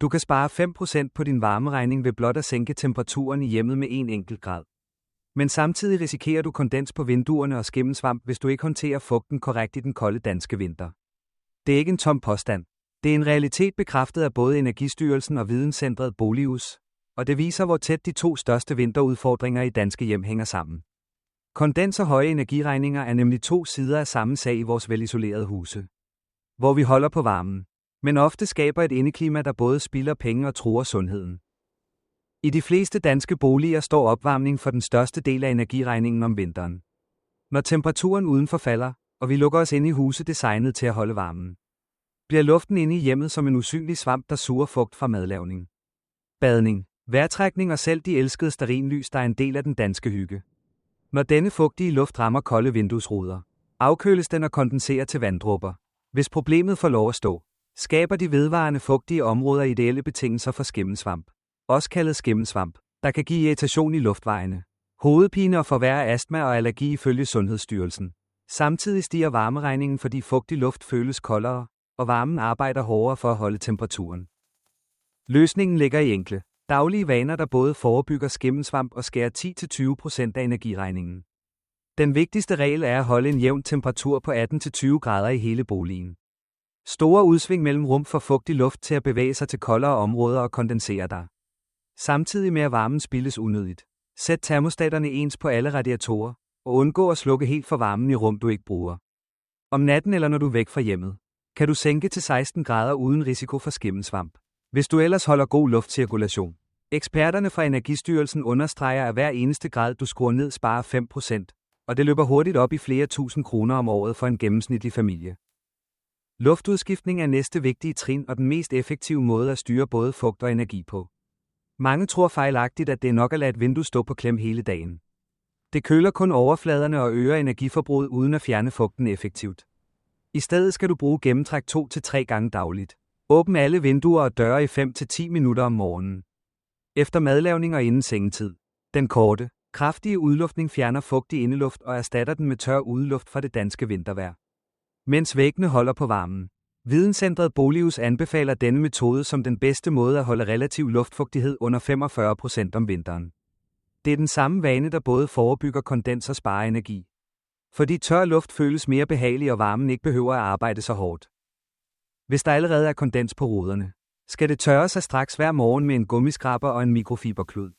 Du kan spare 5% på din varmeregning ved blot at sænke temperaturen i hjemmet med 1 enkelt grad. Men samtidig risikerer du kondens på vinduerne og skimmelsvamp, hvis du ikke håndterer fugten korrekt i den kolde danske vinter. Det er ikke en tom påstand. Det er en realitet bekræftet af både Energistyrelsen og Videnscentret Boligus, og det viser, hvor tæt de 2 største vinterudfordringer i danske hjem hænger sammen. Kondens og høje energiregninger er nemlig 2 sider af samme sag i vores velisolerede huse, hvor vi holder på varmen, men ofte skaber et indeklima, der både spilder penge og truer sundheden. I de fleste danske boliger står opvarmning for den største del af energiregningen om vinteren. Når temperaturen udenfor falder, og vi lukker os ind i huse designet til at holde varmen, bliver luften inde i hjemmet som en usynlig svamp, der suger fugt fra madlavning, badning, vejrtrækning og selv de elskede stearinlys, der er en del af den danske hygge. Når denne fugtige luft rammer kolde vinduesruder, afkøles den og kondenserer til vanddråber. Hvis problemet får lov at stå, skaber de vedvarende fugtige områder ideelle betingelser for skimmelsvamp, også kaldet skimmelsvamp, der kan give irritation i luftvejene, hovedpine og forværre astma og allergi ifølge Sundhedsstyrelsen. Samtidig stiger varmeregningen, fordi fugtig luft føles koldere, og varmen arbejder hårdere for at holde temperaturen. Løsningen ligger i enkle, daglige vaner, der både forebygger skimmelsvamp og skærer 10-20% af energiregningen. Den vigtigste regel er at holde en jævn temperatur på 18-20 grader i hele boligen. Store udsving mellem rum får fugtig luft til at bevæge sig til koldere områder og kondensere der. Samtidig med at varmen spildes unødigt. Sæt termostaterne ens på alle radiatorer, og undgå at slukke helt for varmen i rum, du ikke bruger. Om natten eller når du er væk fra hjemmet, kan du sænke til 16 grader uden risiko for skimmelsvamp, hvis du ellers holder god luftcirkulation. Eksperterne fra Energistyrelsen understreger, at hver eneste grad du skruer ned sparer 5%, og det løber hurtigt op i flere tusind kroner om året for en gennemsnitlig familie. Luftudskiftning er næste vigtige trin og den mest effektive måde at styre både fugt og energi på. Mange tror fejlagtigt, at det er nok at lade et vindue stå på klem hele dagen. Det køler kun overfladerne og øger energiforbruget uden at fjerne fugten effektivt. I stedet skal du bruge gennemtræk 2-3 gange dagligt. Åbn alle vinduer og døre i 5-10 minutter om morgenen. Efter madlavning og inden sengetid. Den korte, kraftige udluftning fjerner fugtig indeluft og erstatter den med tør udluft fra det danske vintervejr, mens væggene holder på varmen. Videnscentret Boligus anbefaler denne metode som den bedste måde at holde relativ luftfugtighed under 45% om vinteren. Det er den samme vane, der både forebygger kondens og sparer energi, fordi tør luft føles mere behagelig og varmen ikke behøver at arbejde så hårdt. Hvis der allerede er kondens på ruderne, skal det tørres af straks hver morgen med en gummiskraber og en mikrofiberklud.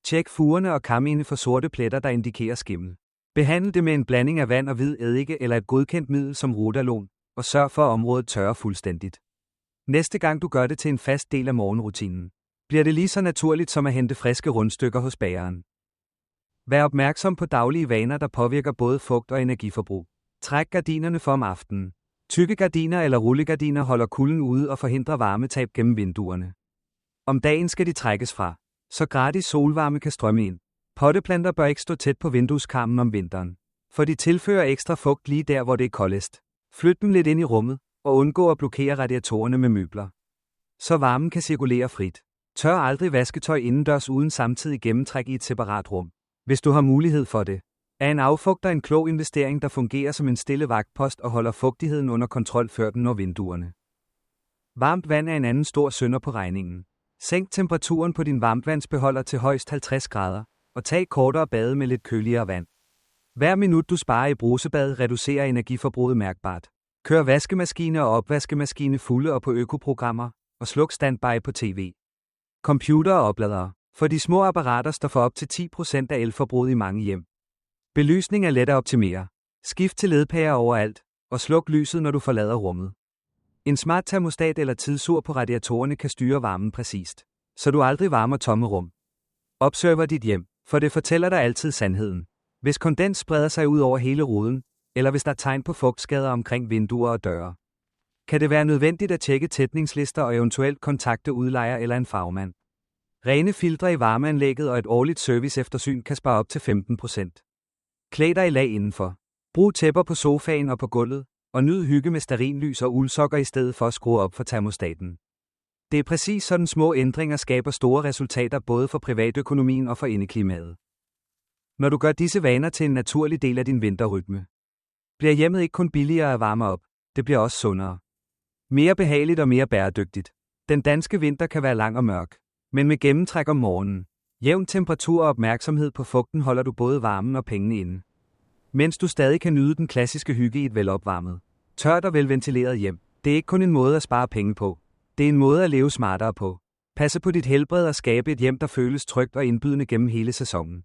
Tjek fugerne og kamine for sorte pletter, der indikerer skimmel. Behandl det med en blanding af vand og hvid eddike eller et godkendt middel som Rodalon, og sørg for, at området tørrer fuldstændigt. Næste gang du gør det til en fast del af morgenrutinen, bliver det lige så naturligt som at hente friske rundstykker hos bageren. Vær opmærksom på daglige vaner, der påvirker både fugt og energiforbrug. Træk gardinerne for om aftenen. Tykke gardiner eller rullegardiner holder kulden ude og forhindrer varmetab gennem vinduerne. Om dagen skal de trækkes fra, så gratis solvarme kan strømme ind. Potteplanter bør ikke stå tæt på vindueskarmen om vinteren, for de tilfører ekstra fugt lige der, hvor det er koldest. Flyt dem lidt ind i rummet, og undgå at blokere radiatorerne med møbler, så varmen kan cirkulere frit. Tør aldrig vasketøj indendørs uden samtidig gennemtræk i et separat rum. Hvis du har mulighed for det, er en affugter en klog investering, der fungerer som en stille vagtpost og holder fugtigheden under kontrol før den når vinduerne. Varmt vand er en anden stor synder på regningen. Sænk temperaturen på din varmtvandsbeholder til højst 50 grader, og tag kortere bade med lidt køligere vand. Hver minut du sparer i brusebad reducerer energiforbruget mærkbart. Kør vaskemaskine og opvaskemaskine fulde og på økoprogrammer, og sluk standby på tv, computer og opladere, for de små apparater står for op til 10% af elforbruget i mange hjem. Belysning er let at optimere. Skift til ledpærer overalt, og sluk lyset, når du forlader rummet. En smart termostat eller tidsur på radiatorerne kan styre varmen præcist, så du aldrig varmer tomme rum. Observer dit hjem, for det fortæller dig altid sandheden. Hvis kondens spreder sig ud over hele ruden, eller hvis der er tegn på fugtskader omkring vinduer og døre, kan det være nødvendigt at tjekke tætningslister og eventuelt kontakte udlejer eller en fagmand. Rene filtre i varmeanlægget og et årligt serviceeftersyn kan spare op til 15%. Klæd dig i lag indenfor. Brug tæpper på sofaen og på gulvet, og nyd hygge med stearinlys og uldsokker i stedet for at skrue op for termostaten. Det er præcis sådan små ændringer skaber store resultater både for privatøkonomien og for indeklimaet. Når du gør disse vaner til en naturlig del af din vinterrytme, bliver hjemmet ikke kun billigere at varme op, det bliver også sundere, mere behageligt og mere bæredygtigt. Den danske vinter kan være lang og mørk, men med gennemtræk om morgenen, jævn temperatur og opmærksomhed på fugten holder du både varmen og pengene inde. Mens du stadig kan nyde den klassiske hygge i et velopvarmet, tørt og velventileret hjem. Det er ikke kun en måde at spare penge på. Det er en måde at leve smartere på. Passe på dit helbred og skabe et hjem, der føles trygt og indbydende gennem hele sæsonen.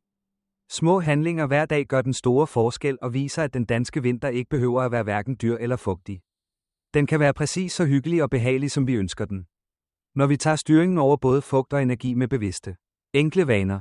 Små handlinger hver dag gør den store forskel og viser, at den danske vinter ikke behøver at være hverken dyr eller fugtig. Den kan være præcis så hyggelig og behagelig, som vi ønsker den. Når vi tager styringen over både fugt og energi med bevidste, enkle vaner,